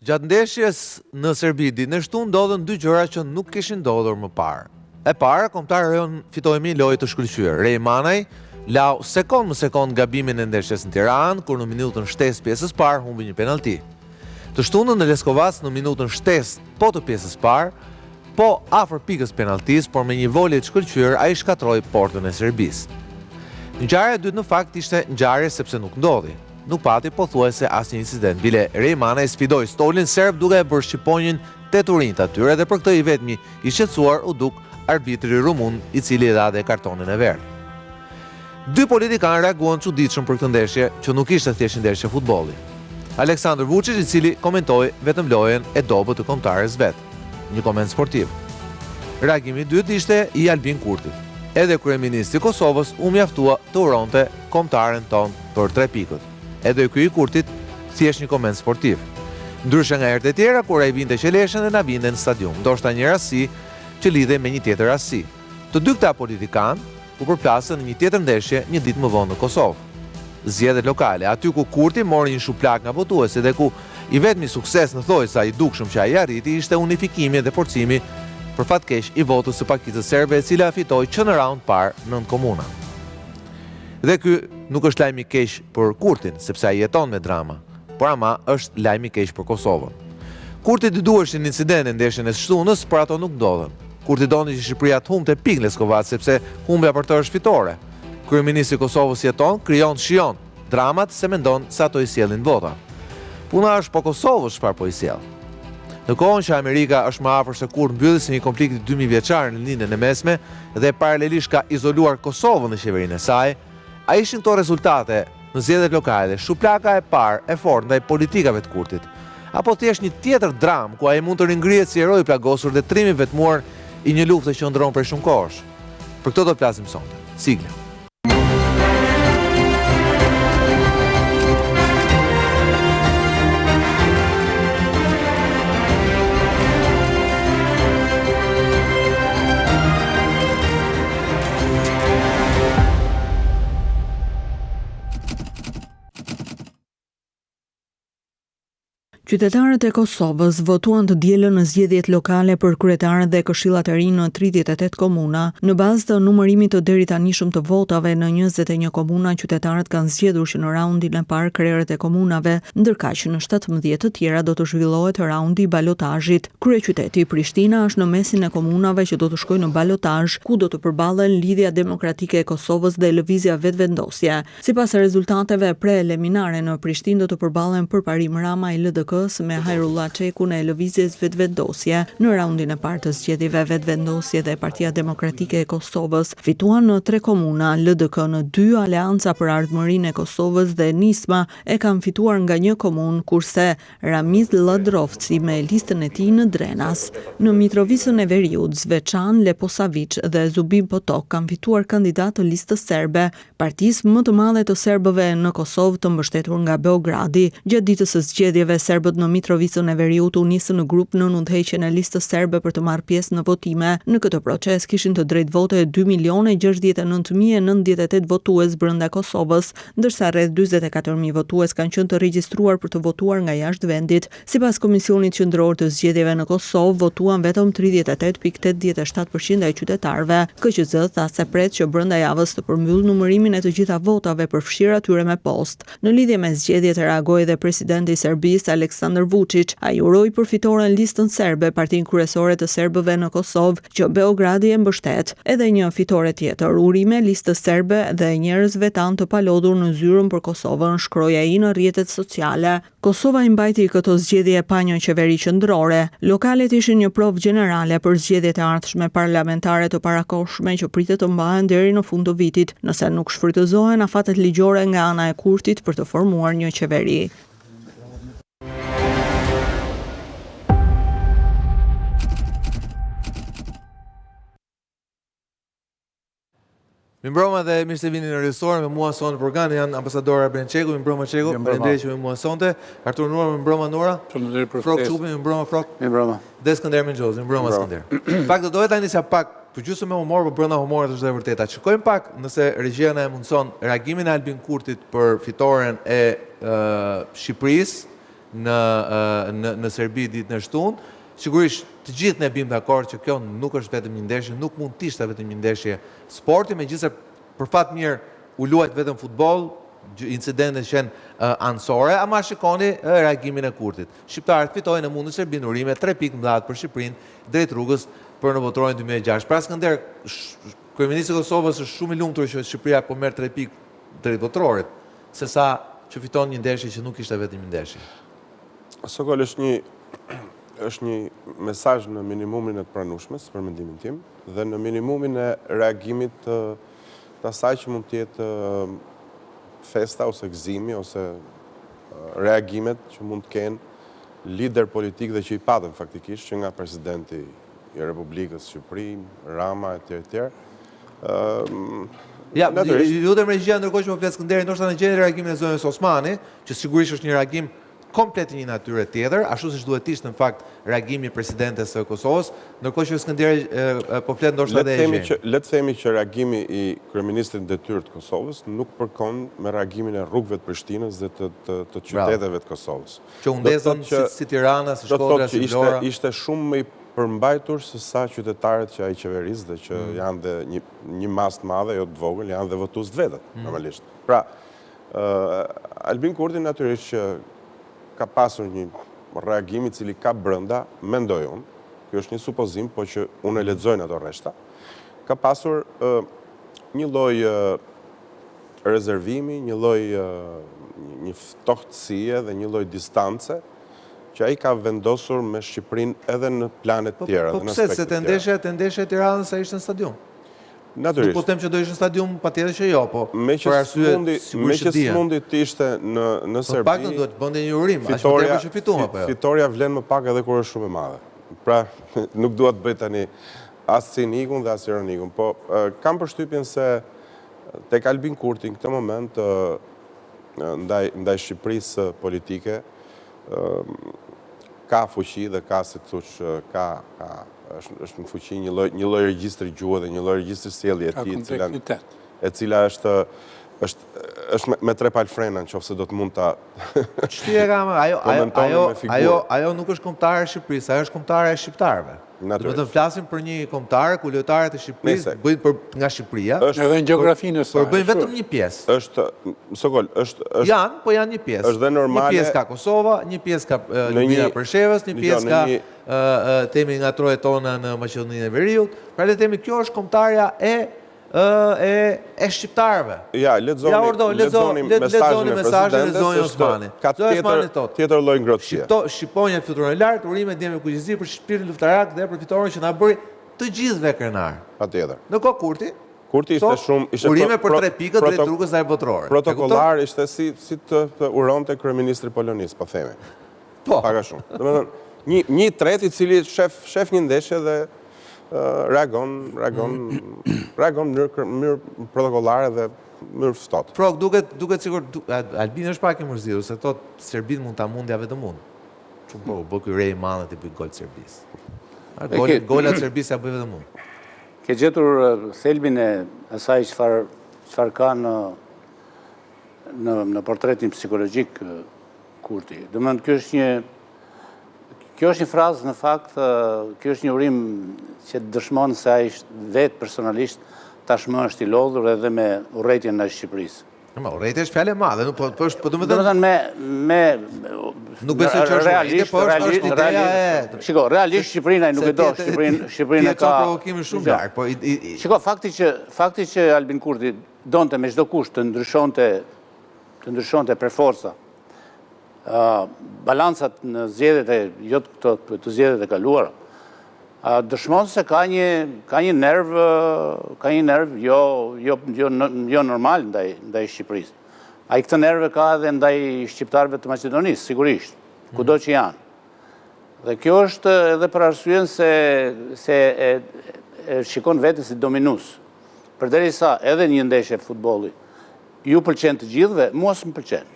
Gjatë ndeshjes në Serbi ditën e shtunë ndodhen dy gjëra që nuk kishin ndodhur më parë. E para, kombëtari Rejon fitoi një lojë të shkëlqyer. Rej Manaj lau sekond më sekond gabimin e ndeshjes në Tiranë, kur në minutën shtesë pjesës parë humbi një penalti. Të shtunën në Leskovac në minutën shtesë po të pjesës parë, po afër pikës penaltis, por me një volje të shkëlqyer ai shkatroi portën e Serbisë. Ngjarja e dytë në fakt ishte ngjarje sepse nuk ndodhi. Nuk pati pothuajse asnjë incident. Bile Rej Manaj sfidoi stolin serb duke e bërë shqiponjën teturinjt atyre dhe për këtë i vetmi i shqetësuar u duk arbitri rumun i cili dha dhe kartonin e verdhë. Dy politikanë reaguan çuditshëm për këtë ndeshje që nuk ishte thjesht ndeshje futbolli. Aleksandar Vučić, i cili komentoi vetëm lojën e dobët të kombëtares vet. Një koment sportiv. Reagimi i dytë ishte i Albin Kurtit. Edhe kryeministri i Kosovës u mjaftua të uronte kombëtaren ton për 3 pikët. Edhe ky i Kurtit thjesht një koment sportiv. Ndryshe nga herët e tjera kur ai vinte qeleshën dhe na vinte në stadium, ndoshta një rasti që lidhej me një tjetër rasti. Të dy këta politikanë u përplasën në një tjetër ndeshje një ditë më vonë në Kosovë. Zgjedhjet lokale, aty ku Kurti mori një shuplak nga votuesit dhe ku i vetmi sukses në thojsa i dukshëm që ai arriti ishte unifikimi dhe forcimi për fat keq i votës së pakicës serbe, e cila fitoi që në raund parë 9 komuna. Dhe ky nuk është lajm i keq për Kurtin, sepse ai jeton me drama, por ama është lajm i keq për Kosovën. Kurti diduarshin në incident në ndeshjen e shtunës, por ato nuk ndodhen. Kurti doni që Shqipëria të humbte pikë Leskovac, sepse humbja për të është fitore. Kryeministri i Kosovës jeton, krijon, shijon dramat se mendon se ato i sjellin vota. Puna është po Kosovës çfarë po i sjell. Në kohën që Amerika është më afër se kurrë mbylli si një konflikt 2000 vjeçar në lindjen e mesme dhe paralelisht ka izoluar Kosovën në qeverinë e saj, a ishin këto rezultate në zgjedhjet lokale, shuplaka e parë e fortë ndaj politikave të Kurtit, apo thjesht një tjetër dram ku ai mund të ringrihet si heroi plagosur dhe trimi vetmuar i një lufte që ndron prej shumë kohësh? Për këtë do të flasim sonte. Sigla. Qytetarët e Kosovës votuan të dielën në zgjedhjet lokale për kryetarët dhe këshillat e rinj në 38 komuna. Në bazë të numërimit të deri tanishëm të votave në 21 komuna, qytetarët kanë zgjedhur që në raundin e parë krerët e komunave, ndërkaq që në 17 të tjera do të zhvillohet raundi i balotazhit. Kryeqyteti Prishtina është në mesin e komunave që do të shkojnë në balotazh, ku do të përballen Lidhja Demokratike e Kosovës dhe Lëvizja Vetvendosje. Sipas rezultateve preeliminare në Prishtinë do të përballen përparim Rama i LDK me Hajrullah Çekun e Lëvizjes Vetvendosje. Në raundin e parë të zgjedhjeve, Vetvendosje dhe Partia Demokratike e Kosovës fituan në 3 komuna, LDK në 2, Aleanca për Ardhmërinë e Kosovës dhe Nisma e kanë fituar nga 1 komunë, kurse Ramiz Ladrovci me listën e tij në Drenas. Në Mitrovicën e Veriut, Zveçan, Leposavić dhe Zubin Potok kanë fituar kandidat të listës serbe, partisë më të madhe të serbëve në Kosovë, të mbështetur nga Beogradi. Gjatë ditës së zgjedhjeve, serbët në Mitrovicën e Veriut u nisën në grup në nënthëheqjen e listës serbe për të marrë pjesë në votime. Në këtë proces kishin të drejtë vote 2.069.098 votues brenda Kosovës, ndërsa rreth 44.000 votues kanë qenë të regjistruar për të votuar nga jashtë vendit. Sipas Komisionit Qendror të Zgjedhjeve në Kosovë, votuan vetëm 38.87% e qytetarëve. KQZ tha se pret që brenda javës të përmbyll numërimin e të gjitha votave për fshirë atyre me post. Në lidhje me zgjedhjet reagoi edhe presidenti i Serbisë Aleksandar Vučić. Ai uroi përfitoren listën serbe, partinë kryesore të serbëve në Kosovë, që Beogradi e mbështet. Edhe një fitore tjetër, urime listës serbe dhe njerëzve tan të palodhur në zyrën për Kosovën, shkroi ai në rrjetet sociale. Kosova i mbajti këto zgjedhje pa një qeveri qendrore. Lokalet ishin një provë gjenerale për zgjedhjet e ardhshme parlamentare të parakohshme që pritet të mbahen deri në fund të vitit, nëse nuk shfrytëzohen afatet ligjore nga ana e Kurtit për të formuar një qeveri. Mirëmbrëma dhe mirë se vini në restorant. Me mua sonte në program janë ambasadora Arben Çeku, mirëmbrëma Çeku, faleminderit që me mua sonte. Artur Nora, mirëmbrëma Nora. Faleminderit për Frok Çupi, mirëmbrëma Frok. Mirëmbrëma. Dhe Skënder Menxhozi, mirëmbrëma Skënder. Në fakt do dohet tani sa pak për gjysmë me humor, por brenda humorit është e vërteta. Shikojmë pak nëse regjia na e mundson reagimin e Albin Kurtit për fitoren e Shqipërisë në Serbi ditën e shtunë. Sigurisht të gjithë ne bim dakord që kjo nuk është vetëm një ndeshje, nuk mund të ishte vetëm një ndeshje sporti, megjithëse për fat mirë u luajt vetëm futboll, incidentet që janë anësore, ama shikoni reagimin e Kurtit. Shqiptarët fitojnë në mundin Serbi në urime 3 pikë mëdha për Shqipërinë drejt rrugës për në votorin 2006. Pra Skënder, kryeministri i Kosovës është shumë i lumtur që Shqipëria po merr 3 pikë drejt votorit, sesa që fiton një ndeshje që nuk ishte vetëm një ndeshje. Sokol është një mesazh në minimumin e të pranueshmes për mendimin tim dhe në minimumin e reagimit të asaj që mund të jetë festa ose gëzimi ose reagimet që mund të kenë lider politik dhe që i patëm faktikisht që nga presidenti i Republikës Shqipëri, Rama etj. Ja, lutem regjia ndërkohë që më flet Skënderi, ndoshta në gjendje reagimin e zonës Osmani, që sigurisht është një reagim komplet një natyre tjetër, ashtu siç duhet ishte në fakt reagimi i presidentes së Kosovës, ndërkohë që Skënderi po flet ndoshta edhe le të themi që reagimi i kryeministrit detyrë të Kosovës nuk përkon me reagimin e rrugëve të Prishtinës dhe të qyteteve të Kosovës. Që u ndezën si Tirana, si Shkodra, si Vlora. Ishte shumë më i përmbajtur se sa qytetarët që ai qeverisë dhe që janë dhe një masë të madhe, jo të vogël, janë dhe votues të vetët, normalisht. Pra, Albin Kurti natyrisht që ka pasur një reagim i cili ka brenda, mendoj unë, kjo është një supozim, po që unë e lexojnë ato rreshta, ka pasur një lloj rezervimi, një lloj një ftohtësie dhe një lloj distance që ai ka vendosur me Shqipërinë edhe në planet tjera. Po pse se të ndeshja e Tiranës sa ishte në stadium? Natyrisht. Nuk po them që do ishte në stadium, patjetër që jo, po për arsye sigurisht që mundi të ishte në Serbi. Për paktën duhet bënte një urim, aq më tepër që fituam apo jo. Fitoria vlen më pak edhe kur është shumë e madhe. Pra, nuk dua të bëj tani as cinikun dhe as ironikun, po kam përshtypjen se tek Albin Kurti në këtë moment ndaj Shqipërisë politike ka fuqi dhe ka, si të thush, është në fuqi një lloj regjistri gjuhë dhe një lloj regjistri sjellje e tij, e cila është me 3 palë frena nëse do të mund ta ajo nuk është kombëtare e Shqipërisë, ajo është kombëtare e shqiptarëve. Do të flasim për një kombëtar ku lojtarët e Shqipërisë bëjnë nga Shqipëria. Edhe në gjeografinë e saj. Por bëjnë vetëm një pjesë. Janë, po janë një pjesë. Është dhe normale. Një pjesë ka Kosova, një pjesë ka Ljubljana Preshevës, një pjesë ka temi nga trojet tona në Maqedoninë e Veriut. Pra le të themi kjo është kombëtarja e shqiptarëve. Ja, lexoni mesazhin e presidentes. Ka tjetër lloj ngrohtësie. Shqiponja fluturon lart, urimet ndjen me kuqëzi për shpirtin luftarak dhe për fitoren që na bëri të gjithëve krenar. Patjetër. Ndërkohë Kurti ishte shumë urime për 3 pikë drejt rrugës ndaj votrore. Protokollar ishte si të uronte kryeministri Polonisë, po themi. Po. Pak a shumë. Domethënë një tret i cili shef një ndeshje dhe reagon në mënyrë protokollare dhe mënyrë ftohtë. Pro, duket sikur Albin është pak i mërzitur, se thotë Serbin mund ta mundja vetëm unë. Çu po, bë ky rej i madh të bëj gol të Serbisë. Golat të Serbisë ja bëj vetëm unë. Ke gjetur thelbin e asaj çfarë ka në portretin psikologjik Kurti. Domethënë kjo është një frazë, në fakt, kjo është një urim që dëshmon se ai vetë personalisht tashmë është i lodhur edhe me urrëtitjen ndaj Shqipërisë. Urrëtia është fjalë e madhe, po domethënë me nuk besoj që është realisht, po është ideja e. Shiko, realisht Shqipërinë nuk e do, Shqipërinë ka provokimin shumë larg, po shiko, fakti që Albin Kurti donte me çdo kusht të ndryshonte për forca balancat në zgjedhjet të zgjedhjet e kaluara, dëshmon se ka një nerv jo normal ndaj Shqipërisë. Ai këtë nerve ka edhe ndaj shqiptarëve të Maqedonisë, sigurisht, kudo që janë. Dhe kjo është edhe për arsyen se shikon veten si dominues. Përderisa edhe një ndeshje futbolli ju pëlqen të gjithëve, mua s'm pëlqen.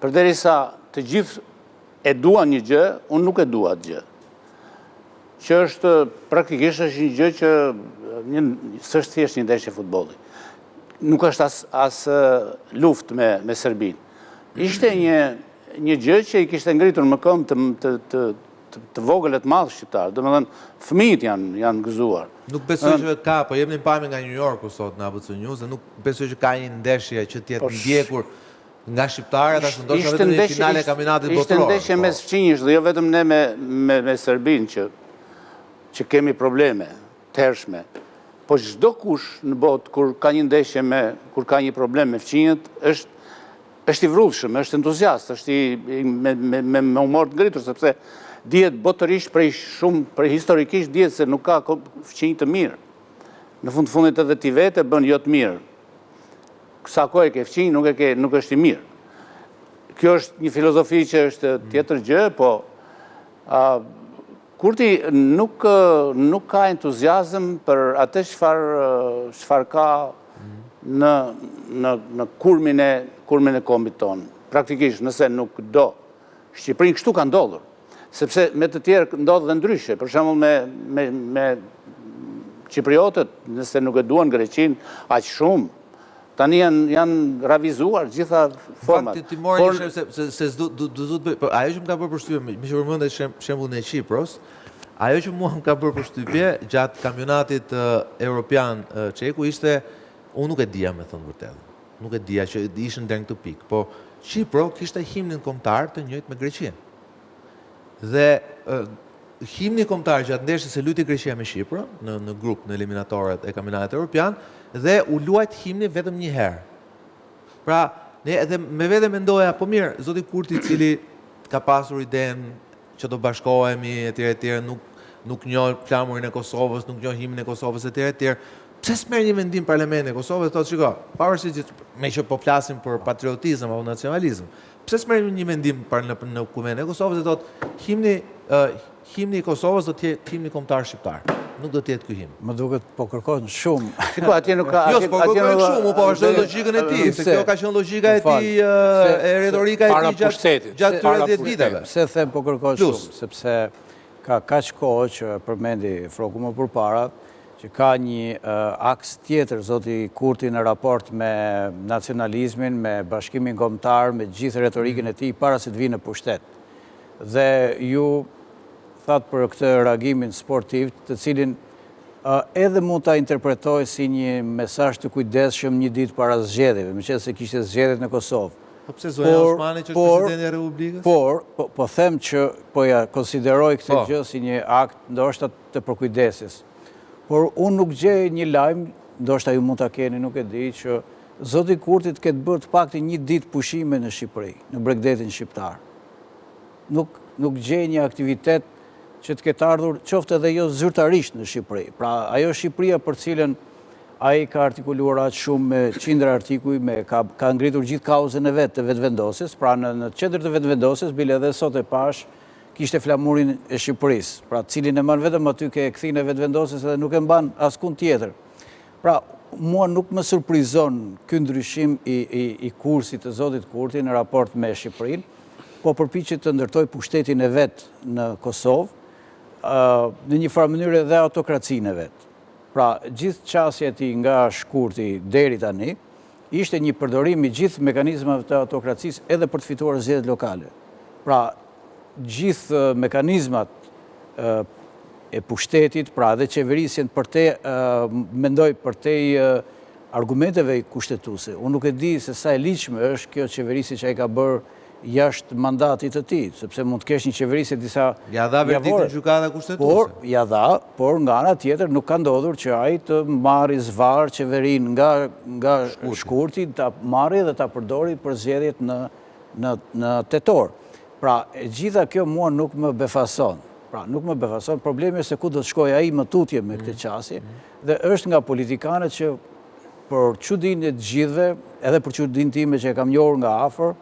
Përderisa të gjithë e duan një gjë, unë nuk e dua atë gjë. Që është praktikisht është një gjë që s'është thjesht një ndeshje futbolli. Nuk është as luftë me Serbinë. Ishte një gjë që i kishte ngritur më këmbë të vogël e të madh shqiptar. Domethënë, fëmijët janë gëzuar. Nuk besoj që ka, po jepni pamje nga New Yorku sot në ABC News dhe nuk besoj që ka një ndeshje që të jetë ndjekur nga shqiptarët, ashtu ndoshta vetëm në finale e kampionatit botror. Ishte ndeshje mes fqinjësh dhe jo vetëm ne me Serbinë që kemi probleme të hershme. Po çdo kush në botë kur ka një ndeshje kur ka një problem me fqinjët është i vrrullshëm, është entuziast, është me humor të ngritur, sepse dihet botërisht prej historikisht dihet se nuk ka fqinj të mirë. Në fundit edhe ti vete bën jo të mirë. Sa kohë e ke fqinj nuk është i mirë. Kjo është një filozofi që është tjetër gjë, po Kurti nuk ka entuziazëm për atë çfarë ka në kurmin e kombit tonë. Praktikisht, nëse nuk do. Shqipërinë kështu ka ndodhur. Sepse me të tjerë ndodhë dhe ndryshe. Për shembull me Cipriotët, nëse nuk e duan Greqinë aq shumë, tani janë ravizuar gjitha format. Ti mori se ajo që më ka bërë përshtypje, më që përmendë shembullin e Qipros, ajo që mua më ka bërë përshtypje gjatë kampionatit evropian çeku ishte, unë nuk e dija me thënë vërtet. Nuk e dija që ishin deri në këtë pikë, po Qipro kishte himnin kombëtar të njëjtë me Greqinë. Dhe himni kombëtar gjatë ndeshjes së luti Greqia me Shqipërin në grup në eliminatorët e kampionatit evropian dhe u luajt himni vetëm një herë. Pra, ne edhe me vete mendoja, po mirë, zoti Kurti i cili ka pasur idenë që do bashkohemi etj, nuk njoh flamurin e Kosovës, nuk njoh himnin e Kosovës etj. Pse s'merr një vendim parlamenti i Kosovës, thotë shiko, pavarësisht me që po flasim për patriotizëm apo nacionalizëm, pse s'merr një vendim në Kuvetin e Kosovës dhe thotë himni i Kosovës do të jetë himni kombëtar shqiptar. Nuk do të jetë ky himn. Më duket po kërkon shumë. Shiko, atje nuk ka. Jo, po kërkon shumë, po vazhdoj logjikën e tij, se kjo ka qenë logjika e tij, e retorika e tij gjatë këtyre 10 viteve. Pse them po kërkon shumë, sepse ka kaq kohë që përmendi Froku më përpara, që ka një aks tjetër zoti Kurti në raport me nacionalizmin, me bashkimin kombëtar, me gjithë retorikën e tij para se të vinë në pushtet. Dhe ju thatë për këtë reagimin sportiv, të cilin edhe mund ta interpretoj si një mesazh të kujdesshëm një ditë para zgjedhjeve, meqense kishte zgjedhjet në Kosovë. Po pse Zoja Osmani që është presidenti i Republikës? Po them që po ja konsideroj këtë gjë si një akt ndoshta të përkujdesis. Por unë nuk gjej një lajm, ndoshta ju mund ta keni, nuk e di, që zoti Kurti të ketë bërë të paktën një ditë pushime në Shqipëri, në Bregdetin shqiptar. Nuk gjej një aktivitet që të ketë ardhur qoftë edhe jo zyrtarisht në Shqipëri. Pra, ajo Shqipëria për cilën ai ka artikuluar aq shumë me qindra artikuj, ka ngritur gjithë kauzën e vet të vetëvendosjes, pra në qendër të vetëvendosjes, bile edhe sot e pash, kishte flamurin e Shqipërisë, pra cilin e mban vetëm aty ke kthinë e vetëvendosjes dhe nuk e mban askund tjetër. Pra, mua nuk më surprizon ky ndryshim i kursit të zotit Kurti në raport me Shqipërinë, po përpiqet të ndërtoj pushtetin e vet në Kosovë, në një farë mënyrë edhe autokracinë e vet. Pra, gjithë qasja e tij nga Shkurti deri tani ishte një përdorim i gjithë mekanizmave të autokracisë edhe për të fituar zgjedhjet lokale. Pra, gjithë mekanizmat e pushtetit, pra dhe qeverisjen mendoj për te argumenteve kushtetuese. Unë nuk e di se sa e ligjshme është kjo qeverisje që ai ka bërë jashtë mandatit të tij, sepse mund të kesh një qeverisje disa ja dha verdiktin gjykata kushtetuese. Ja dha, por nga ana tjetër nuk ka ndodhur që ai të marrë zvarr qeverinë nga Shkurti, ta marrë dhe ta përdori për zgjedhjet në tetor. Pra, e gjitha kjo mua nuk më befason. Pra, nuk më befason. Problemi është se ku do të shkojë ai më tutje me këtë qasje, dhe është nga politikanët që për çudinë e të gjithëve, edhe për çudinë time që e kam njohur nga afër,